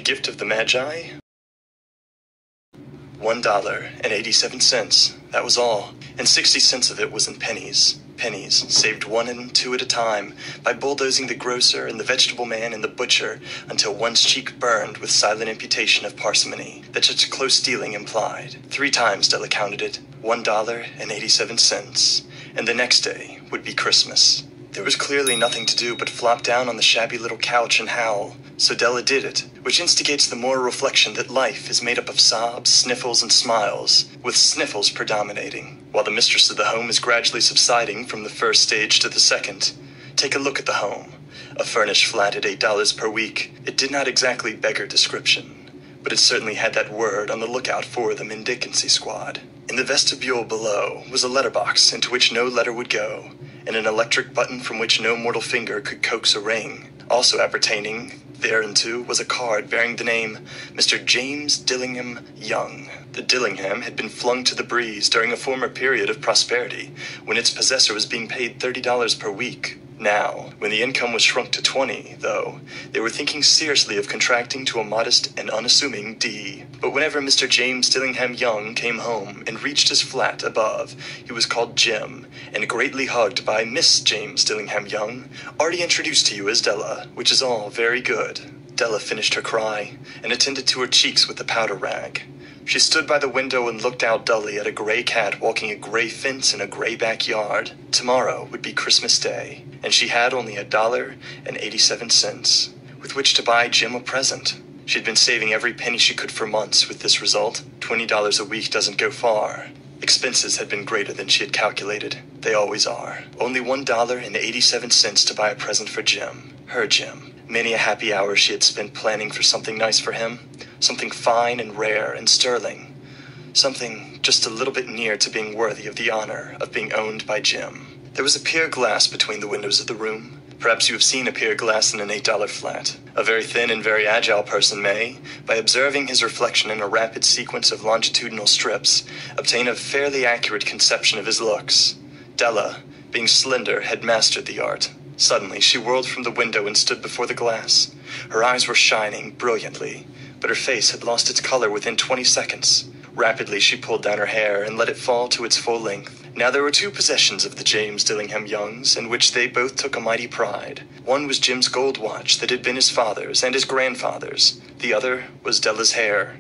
gift of the Magi? $1.87. That was all, and 60 cents of it was in pennies. Pennies, saved 1 and 2 at a time, by bulldozing the grocer and the vegetable man and the butcher until one's cheek burned with silent imputation of parsimony that such close dealing implied. 3 times Della counted it, $1.87, and the next day would be Christmas. There was clearly nothing to do but flop down on the shabby little couch and howl, so Della did it, which instigates the moral reflection that life is made up of sobs, sniffles, and smiles, with sniffles predominating. While the mistress of the home is gradually subsiding from the first stage to the second, take a look at the home. A furnished flat at $8 per week. It did not exactly beggar description, but it certainly had that word on the lookout for the mendicancy squad. In the vestibule below was a letterbox into which no letter would go, and an electric button from which no mortal finger could coax a ring. Also appertaining thereunto was a card bearing the name Mr. James Dillingham Young. The Dillingham had been flung to the breeze during a former period of prosperity, when its possessor was being paid $30 per week. Now, when the income was shrunk to 20, though, they were thinking seriously of contracting to a modest and unassuming D. But whenever Mr. James Dillingham Young came home and reached his flat above, he was called Jim, and greatly hugged by Miss James Dillingham Young, already introduced to you as Della, which is all very good. Della finished her cry, and attended to her cheeks with the powder rag. She stood by the window and looked out dully at a gray cat walking a gray fence in a gray backyard. Tomorrow would be Christmas Day, and she had only $1.87, with which to buy Jim a present. She'd been saving every penny she could for months with this result. $20 a week doesn't go far. Expenses had been greater than she had calculated. They always are. Only $1.87 to buy a present for Jim. Her Jim. Many a happy hour she had spent planning for something nice for him. Something fine and rare and sterling. Something just a little bit near to being worthy of the honor of being owned by Jim. There was a pier glass between the windows of the room. Perhaps you have seen a pier glass in an $8 flat. A very thin and very agile person may, by observing his reflection in a rapid sequence of longitudinal strips, obtain a fairly accurate conception of his looks. Della, being slender, had mastered the art. Suddenly, she whirled from the window and stood before the glass. Her eyes were shining brilliantly, but her face had lost its color within 20 seconds. Rapidly, she pulled down her hair and let it fall to its full length. Now there were 2 possessions of the James Dillingham Youngs, in which they both took a mighty pride. One was Jim's gold watch that had been his father's and his grandfather's. The other was Della's hair.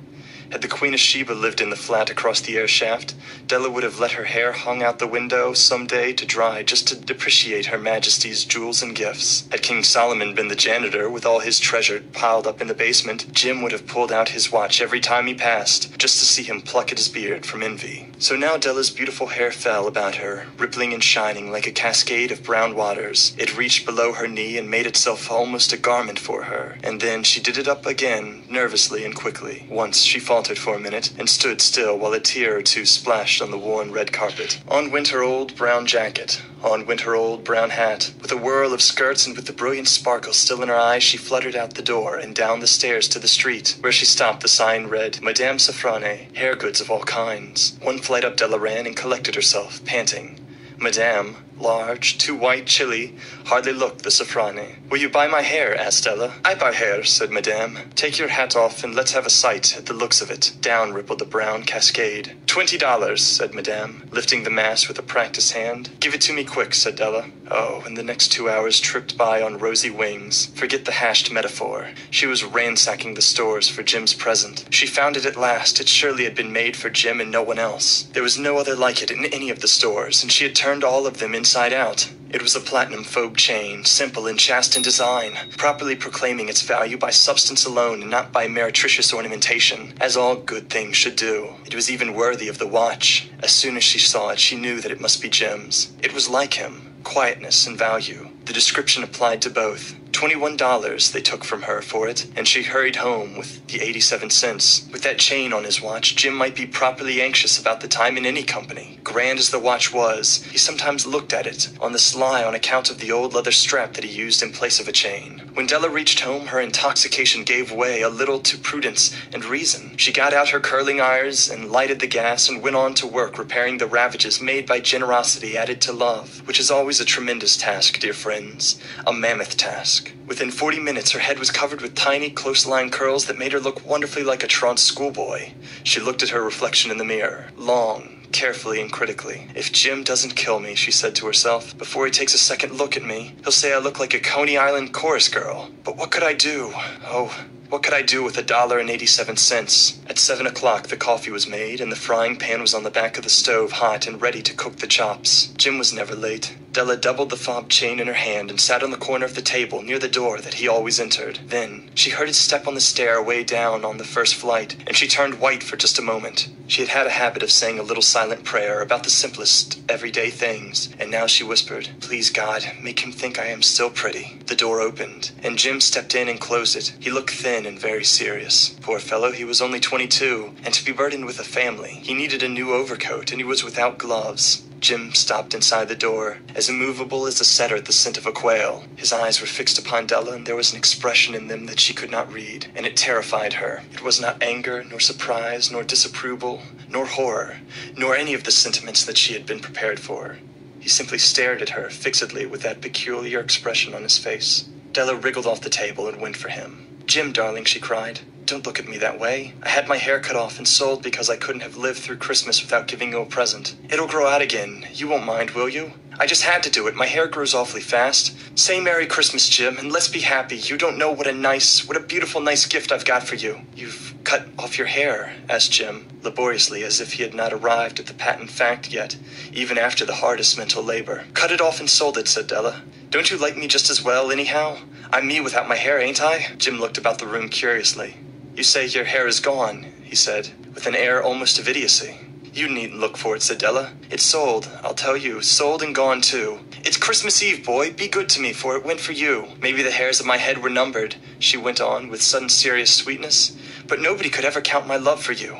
Had the Queen of Sheba lived in the flat across the air shaft, Della would have let her hair hung out the window some day to dry just to depreciate Her Majesty's jewels and gifts. Had King Solomon been the janitor with all his treasure piled up in the basement, Jim would have pulled out his watch every time he passed, just to see him pluck at his beard from envy. So now Della's beautiful hair fell about her, rippling and shining like a cascade of brown waters. It reached below her knee and made itself almost a garment for her. And then she did it up again, nervously and quickly. Once she faltered for a minute and stood still while a tear or two splashed on the worn red carpet. On went her old brown jacket. On went her old brown hat. With a whirl of skirts and with the brilliant sparkle still in her eyes, she fluttered out the door and down the stairs to the street, where she stopped. The sign read, Madame Safrane, hair goods of all kinds. One flight up Della ran and collected herself, panting. Madame, large, too white, chilly, hardly looked the Safrane. Will you buy my hair? Asked Della. I buy hair, said Madame. Take your hat off and let's have a sight at the looks of it. Down rippled the brown cascade. $20, said Madame, lifting the mass with a practiced hand. Give it to me quick, said Della. Oh, and the next 2 hours tripped by on rosy wings. Forget the hashed metaphor. She was ransacking the stores for Jim's present. She found it at last. It surely had been made for Jim and no one else. There was no other like it in any of the stores, and she had turned all of them inside out. It was a platinum fob chain, simple and chaste in design, properly proclaiming its value by substance alone and not by meretricious ornamentation, as all good things should do. It was even worthy of the watch. As soon as she saw it, she knew that it must be Jim's. It was like him, quietness and value. The description applied to both. $21 they took from her for it, and she hurried home with the 87 cents. With that chain on his watch, Jim might be properly anxious about the time in any company. Grand as the watch was, he sometimes looked at it on the sly on account of the old leather strap that he used in place of a chain. When Della reached home, her intoxication gave way a little to prudence and reason. She got out her curling irons and lighted the gas and went on to work repairing the ravages made by generosity added to love, which is always a tremendous task, dear friend. friends, a mammoth task. Within 40 minutes, her head was covered with tiny, close-line curls that made her look wonderfully like a tranced schoolboy. She looked at her reflection in the mirror, long, carefully and critically. If Jim doesn't kill me, she said to herself, before he takes a second look at me, he'll say I look like a Coney Island chorus girl. But what could I do? Oh, what could I do with $1.87? At 7 o'clock, the coffee was made, and the frying pan was on the back of the stove, hot and ready to cook the chops. Jim was never late. Della doubled the fob chain in her hand and sat on the corner of the table near the door that he always entered. Then, she heard his step on the stair way down on the first flight, and she turned white for just a moment. She had had a habit of saying a little silent prayer about the simplest, everyday things, and now she whispered, "Please, God, make him think I am still pretty." The door opened, and Jim stepped in and closed it. He looked thin and very serious. Poor fellow, he was only 22, and to be burdened with a family. He needed a new overcoat, and he was without gloves. Jim stopped inside the door, as immovable as a setter at the scent of a quail. His eyes were fixed upon Della, and there was an expression in them that she could not read, and it terrified her. It was not anger, nor surprise, nor disapproval, nor horror, nor any of the sentiments that she had been prepared for. He simply stared at her fixedly with that peculiar expression on his face. Della wriggled off the table and went for him. "Jim, darling," she cried, "don't look at me that way. I had my hair cut off and sold because I couldn't have lived through Christmas without giving you a present. It'll grow out again. You won't mind, will you? I just had to do it. My hair grows awfully fast. Say Merry Christmas, Jim, and let's be happy. You don't know what a beautiful, nice gift I've got for you." "You've cut off your hair?" asked Jim, laboriously, as if he had not arrived at the patent fact yet, even after the hardest mental labor. "Cut it off and sold it," said Della. "Don't you like me just as well, anyhow? I'm me without my hair, ain't I?" Jim looked about the room curiously. "You say your hair is gone," he said, with an air almost of idiocy. "You needn't look for it," said Della. "It's sold, I'll tell you, sold and gone too. It's Christmas Eve, boy. Be good to me, for it went for you. Maybe the hairs of my head were numbered," she went on with sudden serious sweetness, "but nobody could ever count my love for you.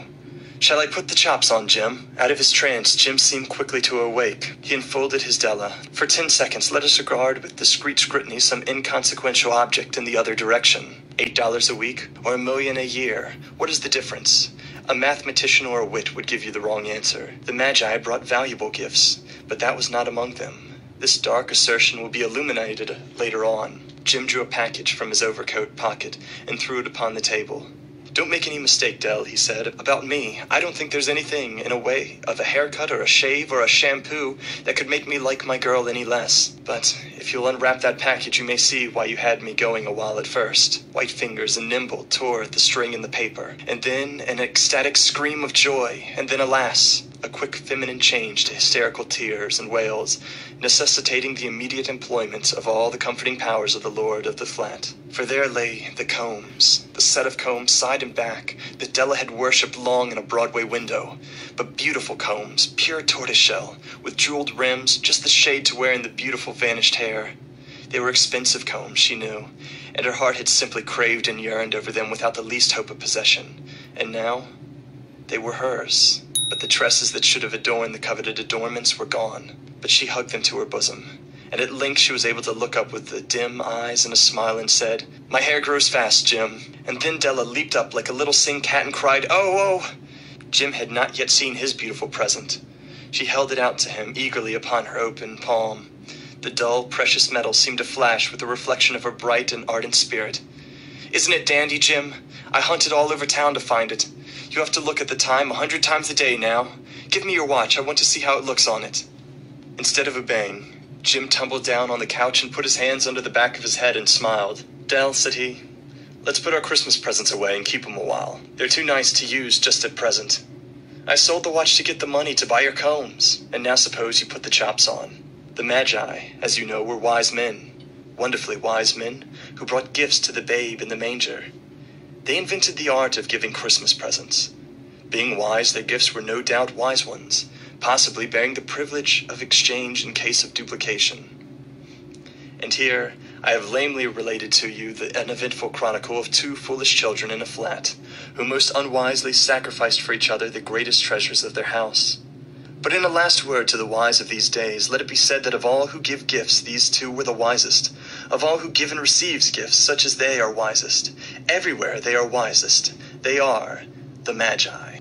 Shall I put the chops on, Jim?" Out of his trance, Jim seemed quickly to awake. He enfolded his Della. "For 10 seconds, let us regard with discreet scrutiny some inconsequential object in the other direction. $8 a week, or $1 million a year. What is the difference? A mathematician or a wit would give you the wrong answer. The Magi brought valuable gifts, but that was not among them. This dark assertion will be illuminated later on." Jim drew a package from his overcoat pocket and threw it upon the table. "Don't make any mistake, Dell," he said, "about me. I don't think there's anything in a way of a haircut or a shave or a shampoo that could make me like my girl any less. But if you'll unwrap that package, you may see why you had me going a while at first." White fingers and nimble tore at the string in the paper, and then an ecstatic scream of joy, and then, alas, a quick feminine change to hysterical tears and wails, necessitating the immediate employment of all the comforting powers of the lord of the flat. For there lay the combs, the set of combs side and back that Della had worshipped long in a Broadway window, but beautiful combs, pure tortoiseshell, with jeweled rims, just the shade to wear in the beautiful vanished hair. They were expensive combs, she knew, and her heart had simply craved and yearned over them without the least hope of possession. And now, they were hers. But the tresses that should have adorned the coveted adornments were gone. But she hugged them to her bosom, and at length she was able to look up with the dim eyes and a smile and said, "My hair grows fast, Jim." And then Della leaped up like a little sing cat and cried, "Oh, oh!" Jim had not yet seen his beautiful present. She held it out to him eagerly upon her open palm. The dull, precious metal seemed to flash with the reflection of her bright and ardent spirit. "Isn't it dandy, Jim? I hunted all over town to find it. You have to look at the time 100 times a day now. Give me your watch. I want to see how it looks on it." Instead of obeying, Jim tumbled down on the couch and put his hands under the back of his head and smiled. "Dell," said he, "let's put our Christmas presents away and keep them a while. They're too nice to use just at present. I sold the watch to get the money to buy your combs, and now suppose you put the chops on." The Magi, as you know, were wise men, wonderfully wise men, who brought gifts to the babe in the manger. They invented the art of giving Christmas presents. Being wise, their gifts were no doubt wise ones, possibly bearing the privilege of exchange in case of duplication. And here I have lamely related to you the uneventful chronicle of 2 foolish children in a flat, who most unwisely sacrificed for each other the greatest treasures of their house. But in a last word to the wise of these days, let it be said that of all who give gifts, these 2 were the wisest. Of all who give and receives gifts, such as they are wisest. Everywhere they are wisest. They are the Magi.